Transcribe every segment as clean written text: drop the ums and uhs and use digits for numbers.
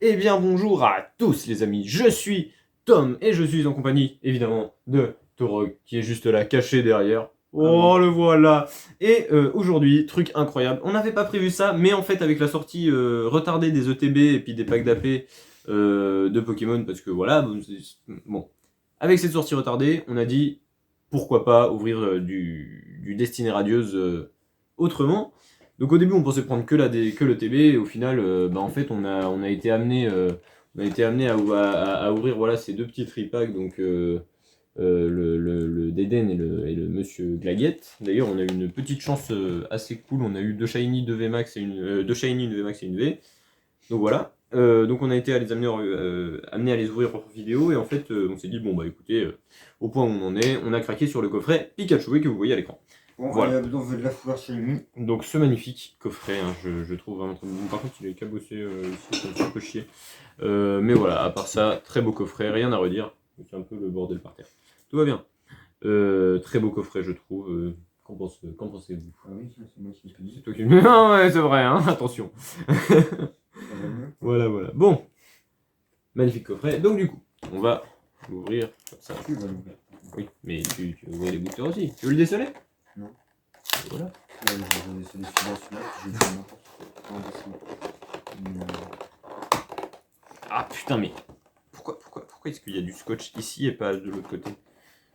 Eh bien bonjour à tous les amis, je suis Tom et je suis en compagnie évidemment de Torog qui est juste là caché derrière. Oh le voilà. Et aujourd'hui, truc incroyable, on n'avait pas prévu ça, mais en fait avec la sortie retardée des ETB et puis des packs d'AP de Pokémon, parce que voilà, bon, avec cette sortie retardée, on a dit pourquoi pas ouvrir du Destinée Radieuse autrement. Donc au début on pensait prendre que le TB et au final en fait on a été amené à ouvrir voilà ces deux petits tripacks donc le Deden et le Monsieur Glaguette. D'ailleurs on a eu une petite chance assez cool, on a eu deux Shiny, deux VMAX et deux Shiny, une VMAX et une V. Donc voilà. Donc on a été à les amener à les ouvrir en vidéo et en fait on s'est dit bon bah écoutez au point où on en est, on a craqué sur le coffret Pikachu que vous voyez à l'écran. Bon, Voilà. allez, on veut de la fourrure chez lui. Donc ce magnifique coffret, hein, je trouve vraiment très bon. Par contre il est cabossé ici, ça me fait un peu chier. Mais voilà, à part ça, très beau coffret, rien à redire. C'est un peu le bordel par terre. Tout va bien. Très beau coffret je trouve. Qu'en pensez-vous? Ah oui, c'est moi qui l'ai dit. C'est toi qui... Non ouais c'est vrai, hein, attention. Voilà. Bon, magnifique coffret. Donc du coup, on va l'ouvrir comme ça. Tu vas l'ouvrir. Oui, mais tu veux ouvrir les boosters aussi. Tu veux le déceler? Non. Voilà. Là, je vais laisser celui-là, je vais faire n'importe quoi. Non, Ah putain, mais pourquoi est-ce qu'il y a du scotch ici et pas de l'autre côté?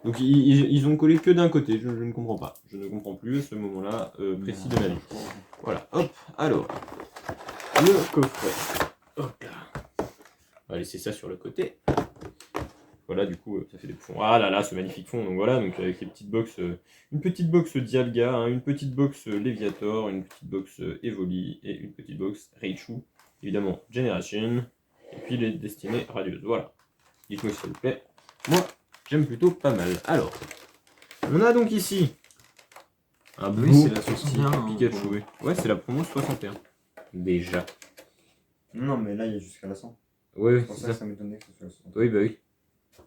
Donc ils ont collé que d'un côté, je ne comprends pas. Je ne comprends plus à ce moment-là précis de ma vie. Voilà, hop, alors, le coffret. Hop là. On va laisser ça sur le côté. Voilà, du coup, ça fait des bouffons. Ah là là, ce magnifique fond. Donc voilà, donc avec les petites box, une petite box Dialga, hein, une petite box Léviator, une petite box Evoli et une petite box Raichu. Évidemment, Generation. Et puis les destinées radieuses. Voilà. Dites-moi s'il vous plaît. Moi, j'aime plutôt pas mal. Alors, on a donc ici un beau c'est la petit 61, Pikachu. hein. Ouais, c'est la promo 61. Déjà. Non, mais là, il y a jusqu'à la 100. Ouais, C'est pour ça que ça m'étonnait que ce soit la 60. Oui, bah oui.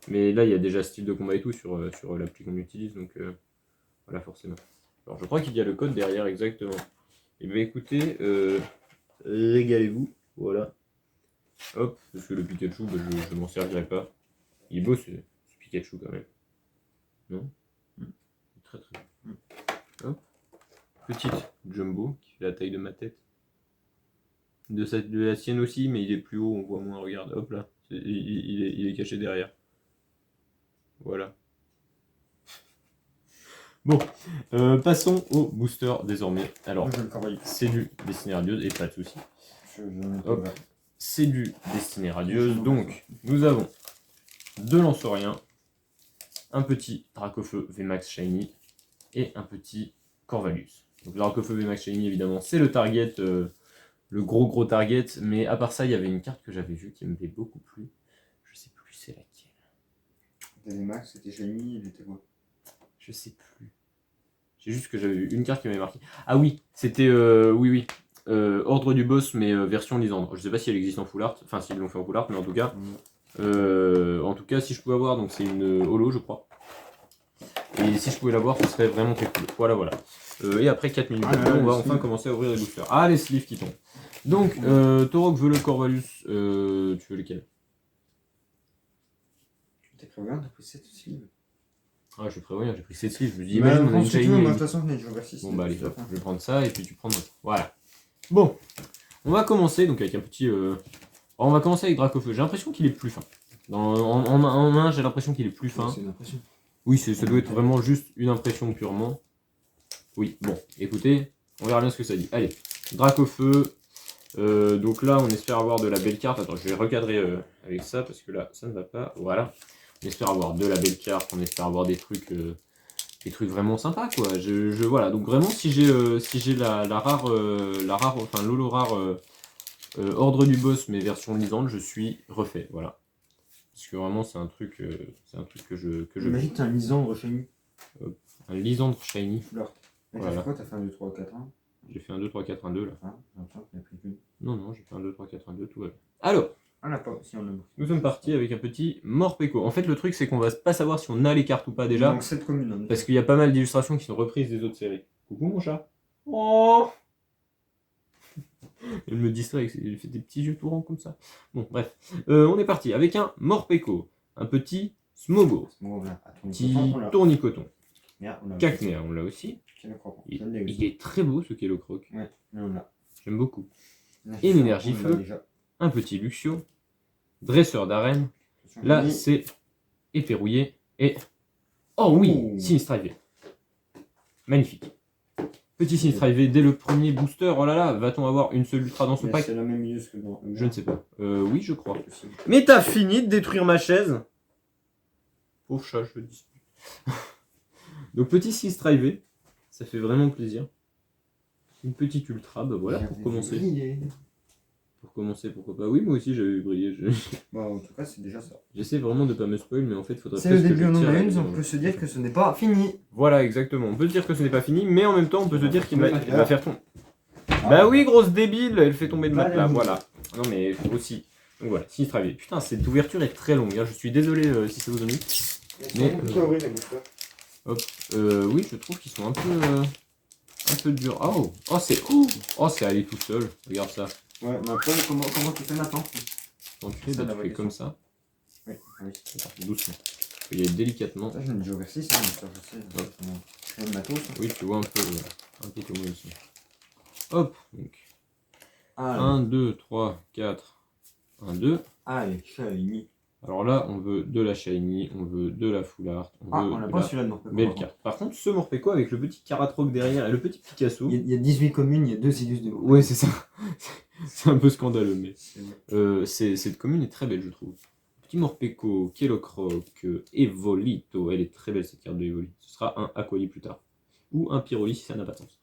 Mais là, il y a déjà style de combat et tout sur l'appli qu'on utilise, donc voilà, forcément. Alors, je crois qu'il y a le code derrière, exactement. Et bien, écoutez, régalez-vous, voilà. Hop, parce que le Pikachu, bah, je m'en servirai pas. Il est beau, ce Pikachu, quand même. Non Très, très beau. Hop. Petite Jumbo, qui fait la taille de ma tête. De la sienne aussi, mais il est plus haut, on voit moins, regarde, hop là. Il est caché derrière. Voilà. Bon, passons au booster désormais. Alors, c'est du Destinée Radieuse, et pas de soucis. Hop, c'est du Destinée Radieuse. Donc, nous avons deux Lanceuriens, un petit Dracofeu VMAX Shiny et un petit Corvalus. Donc, le Dracofeu VMAX Shiny, évidemment, c'est le target, le gros target. Mais à part ça, il y avait une carte que j'avais vue qui me plaît beaucoup plus. Je sais plus c'est laquelle. T'avais Max, c'était Shiny, il était quoi? Je sais plus. J'ai juste que j'avais vu une carte qui m'avait marqué. Ah oui, c'était oui. Ordre du boss, mais version Lysandre. Je sais pas si elle existe en full art, enfin s'ils l'ont fait en full art, mais en tout cas, si je pouvais avoir, donc c'est une holo, je crois. Et si je pouvais l'avoir, ce serait vraiment très cool. Voilà. Et après 4 minutes, on va enfin commencer à ouvrir les boosters. Ah, les sleeves qui tombent. Donc, Torok veut le Corvalus. Tu veux lequel? T'as prévu, t'as pris 7 sleeves. Ah, je prévois, j'ai pris 7 sleeves. Je me dis, Bah, imagine, on a une si tu veux, shiny. moi, de toute façon, je n'ai ouvert 6. Bon, bah, allez, hop, je vais prendre ça et puis tu prends l'autre. Voilà. Bon, on va commencer donc avec un petit. Alors, on va commencer avec Dracofeu. J'ai l'impression qu'il est plus fin. En main, j'ai l'impression qu'il est plus fin. C'est une impression. Oui, ça doit être vraiment juste une impression purement. Oui, bon, écoutez, on verra bien ce que ça dit. Allez, Dracofeu. Donc là, on espère avoir de la belle carte. Attends, je vais recadrer avec ça parce que là, ça ne va pas. Voilà. On espère avoir de la belle carte. On espère avoir des trucs vraiment sympas, quoi. Voilà. Donc vraiment, si j'ai la rare, enfin l'holo rare ordre du boss, mais version lisante, je suis refait. Voilà. Parce que vraiment, c'est un truc que je. Imagine, t'as un Lysandre Shiny. Un Lysandre Shiny. Alors, t'as fait quoi? T'as fait un 2, 3, 4, 1? J'ai fait un 2, 3, 4, 1, 2 là. Ah, attends, t'as pris qu'une. Non, j'ai fait un 2, 3, 4, 1, 2, tout va bien. Alors, Ah, là, pas, si on l'a. nous sommes partis avec un petit Morpeko. En fait, le truc, c'est qu'on va pas savoir si on a les cartes ou pas déjà. Donc, 7 communes. Parce qu'il y a pas mal d'illustrations qui sont reprises des autres séries. Coucou mon chat. Oh Elle me distrait, elle fait des petits yeux tout ronds comme ça. Bon, bref. On est parti avec un Morpeko, un petit Smogo, Bon, voilà. À petit tournicoton, on l'a. Tournicoton. Merde, on l'a. Cacnea, on l'a aussi. Kélo-croc, Il, je l'ai il aussi. est très beau ce Kélocroc. Ouais, mais on l'a. J'aime beaucoup. Merci, Et on l'énergie l'a feu. déjà. Un petit Luxio, dresseur d'arène. Attention, Là, Jenny. c'est éperrouillé. Et. Oh oui, Oh. Sinistrivé. Magnifique. Petit Sinistrivé dès le premier booster. Oh là là, va-t-on avoir une seule ultra dans ce Mais pack? c'est la même milieu que dans. Je ne sais pas. Oui, je crois. Possible. Mais t'as fini de détruire ma chaise. Pauvre chat, je le dis. Donc petit Sinistrivé, ça fait vraiment plaisir. Une petite ultra, bah voilà, pour J'avais commencer. brillé. Pour commencer, pourquoi pas. Oui, moi aussi j'avais brillé. Bah, en tout cas, c'est déjà ça. J'essaie vraiment de pas me spoil, mais en fait, faudrait C'est le presque que début, je on en tire a la une, vidéo. on peut se dire que ce n'est pas fini. Voilà, exactement. On peut se dire que ce n'est pas fini, mais en même temps, on peut se dire qu'il tomber va, de il matelas. va faire tomber. Bah oui, grosse débile, elle fait tomber de Bah, matelas, oui. voilà. Non, mais aussi. Donc voilà, Sinistrivé. Putain, cette ouverture est très longue, hein. Je suis désolé si ça vous ennuie. Mais, oui, je trouve qu'ils sont un peu durs. Oh, c'est allé tout seul. Regarde ça. Ouais, mais après, comment tu fais maintenant? Quand tu fais, Ça, bah, la tu vraie fais comme ça. Oui, oui. Doucement. Faut y aller délicatement. Ça, je ne joue aussi, ça, mais ça, je sais. C'est le matos. Oui, tu vois un peu moi aussi. Hop, donc. Ah, 1, 2, 3, 4. 1, 2. allez, shiny. Alors là, on veut de la shiny, on veut de la full art, on Ah, veut on n'a de pas la celui-là de Morpeko. belle carte. Par contre, ce Morpeko avec le petit Karatroc derrière et le petit Picasso. Il y a 18 communes, il y a 2 Sidus de Ouais, c'est ça. C'est un peu scandaleux, mais C'est- cette commune est très belle, je trouve. Petit Morpeko, Kelocroc, Evolito. Elle est très belle cette carte de Evoli. Ce sera un Aquali plus tard. Ou un Pyroli si ça n'a pas de sens.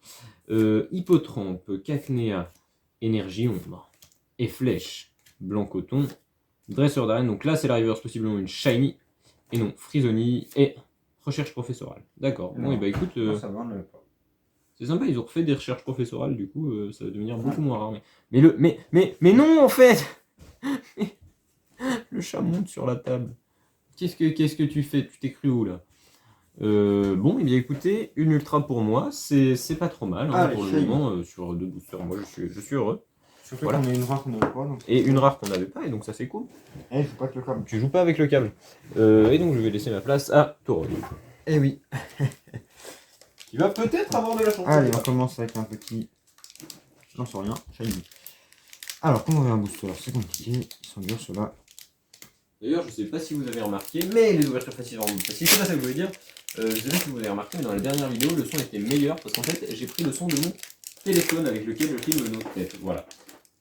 Hippotrampe, Cacnea, Énergie Ombre. Et Flèche, Blanc Coton. Dresseur d'arène. Donc là, c'est la reverse, possiblement une shiny. Et non, Frisoni et recherche professorale. D'accord. Bon, Non. et bah écoute. Ah, ça va, on l'avait pas. C'est sympa, ils ont refait des recherches professorales, du coup, ça va devenir beaucoup moins rare. Mais non, en fait. Le chat monte sur la table. Qu'est-ce que tu fais? Tu t'es cru où, là? Bon, et bien écoutez, une ultra pour moi, c'est pas trop mal, hein, Allez, pour le shiny. moment, sur 2 boosters. Moi, je suis heureux. Surtout Voilà. qu'on a une rare qu'on n'avait pas. Donc... Et une rare qu'on n'avait pas, et donc ça, c'est cool. Eh, il faut pas que le câble. Tu joues pas avec le câble. Et donc, je vais laisser ma place à Toro. Eh oui. Qui va peut-être avoir de la chance. Allez, on commence avec un petit. J'en sais rien, shiny. Alors, comment on va un booster? C'est compliqué, ils sont durs ceux-là. D'ailleurs, je sais pas si vous avez remarqué, mais les ouvertures faciles rendent facile. C'est pas ça que je voulais dire. Je sais pas si vous avez remarqué, mais dans la dernière vidéo, le son était meilleur parce qu'en fait, j'ai pris le son de mon téléphone avec lequel je filme nos têtes. Voilà.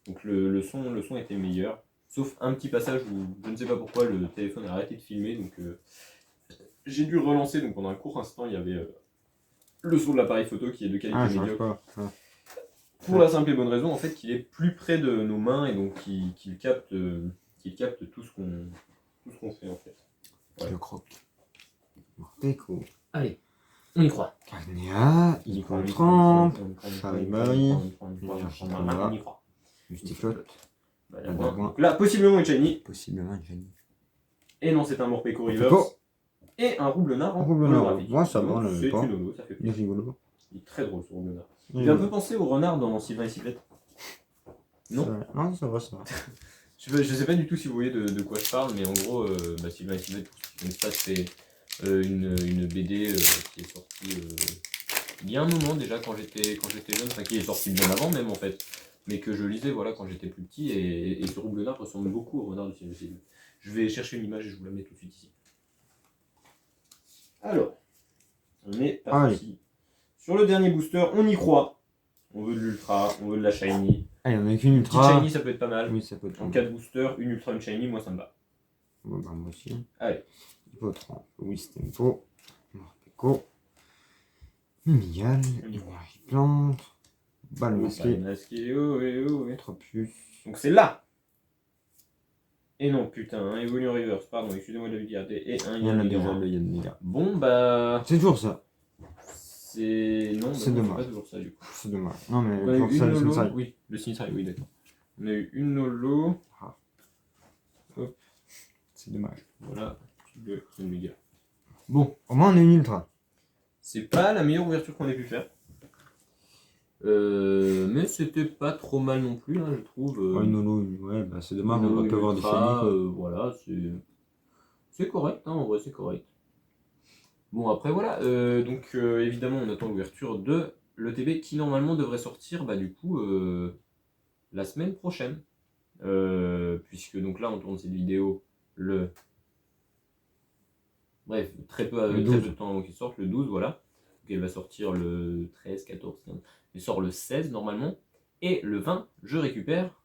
Donc le son était meilleur. Sauf un petit passage où je ne sais pas pourquoi le téléphone a arrêté de filmer. Donc j'ai dû relancer. Donc pendant un court instant, il y avait le son de l'appareil photo qui est de qualité Ah, je médiocre. pas. Ouais. Pour la simple et bonne raison en fait qu'il est plus près de nos mains et donc qu'il capte tout ce qu'on fait en fait. Ouais. Le croc. Morpeko. Allez, on y croit. Cacnea, Hippotrampe, Charibai, Mustiflotte, Donc là, possiblement une shiny. possiblement une shiny. Et non, c'est un Morpeko Reverse. Morpeko. Et un Roublenard. Un Roublenard, holographique. ouais, ça va, on Donc, l'avait c'est pas. une holo, ça fait Il est plaisir. rigolo. Il est très drôle ce Roublenard. Il fait un peu penser au renard dans Sylvain et Cyclette. Non. Non, ça va, ça va. Je sais pas du tout si vous voyez de quoi je parle, mais en gros, Sylvain et Cyclette, pour ceux qui connaissent pas, c'est une BD qui est sortie il y a un moment déjà quand j'étais jeune, enfin qui est sortie bien avant même en fait, mais que je lisais voilà quand j'étais plus petit et ce Roublenard ressemble beaucoup au renard de Sylvain et Cyclette. Je vais chercher une image et je vous la mets tout de suite ici. Alors, on est parti. Sur le dernier booster, on y croit. On veut de l'ultra, on veut de la shiny. Allez, on a qu'une Une petite ultra. shiny, ça peut être pas mal. Oui, ça peut être. En 4 boosters, une ultra, une shiny, moi ça me va. Bon, bah, moi aussi. Allez. Hippotrampe, Wistempo, Morpeko, Mimigal, Énergie Plante, Balle Masquée, Masqué, oh, oh. Tropius. Donc c'est là. Et non, putain, un Evolution Reverse, pardon, excusez-moi de le dire. Et un Il y en a déjà, Yann. le Yann Mega. Bon bah. C'est toujours ça. C'est. Non, bah, C'est non, dommage. pas toujours ça du coup. C'est dommage. Non, mais On a eu pour une ça, Nolo. ça. Oui, le Sinistra, oui, d'accord. On a eu une Nolo. C'est dommage. Voilà, le méga. Bon, au moins on a une ultra. C'est pas la meilleure ouverture qu'on ait pu faire. Mais c'était pas trop mal non plus, hein, je trouve. Ouais, une holo, ouais, bah c'est dommage, on Holo va pas avoir des Ultra, shiny, quoi. voilà, c'est correct, hein, en vrai, c'est correct. Bon, après, voilà, donc évidemment, on attend l'ouverture de l'ETB qui normalement devrait sortir, bah, du coup, la semaine prochaine. Puisque donc là, on tourne cette vidéo le. Bref, Le très peu 12. de temps avant qu'il sorte, le 12, voilà. Donc elle va sortir le 13, 14, 15. Elle sort le 16 normalement. Et le 20, je récupère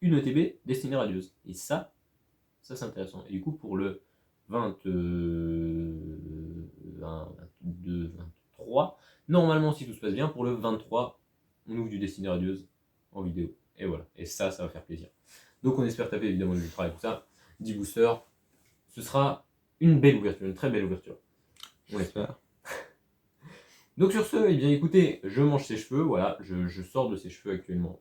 une ETB destinée radieuse. Et ça c'est intéressant. Et du coup, pour le 22, 23, normalement, si tout se passe bien, pour le 23, on ouvre du destiné radieuse en vidéo. Et voilà. Et ça va faire plaisir. Donc on espère taper évidemment du ultra et tout ça. 10 boosters. Ce sera une belle ouverture, une très belle ouverture. On l'espère. Donc sur ce, eh bien écoutez, je mange ses cheveux, voilà, je sors de ses cheveux actuellement.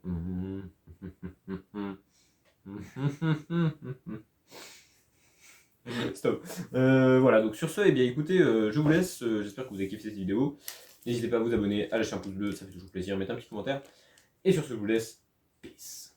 Stop. Voilà, donc sur ce, eh bien écoutez, je vous laisse, j'espère que vous avez kiffé cette vidéo. N'hésitez pas à vous abonner, à lâcher un pouce bleu, ça fait toujours plaisir, mettez un petit commentaire. Et sur ce, je vous laisse. Peace.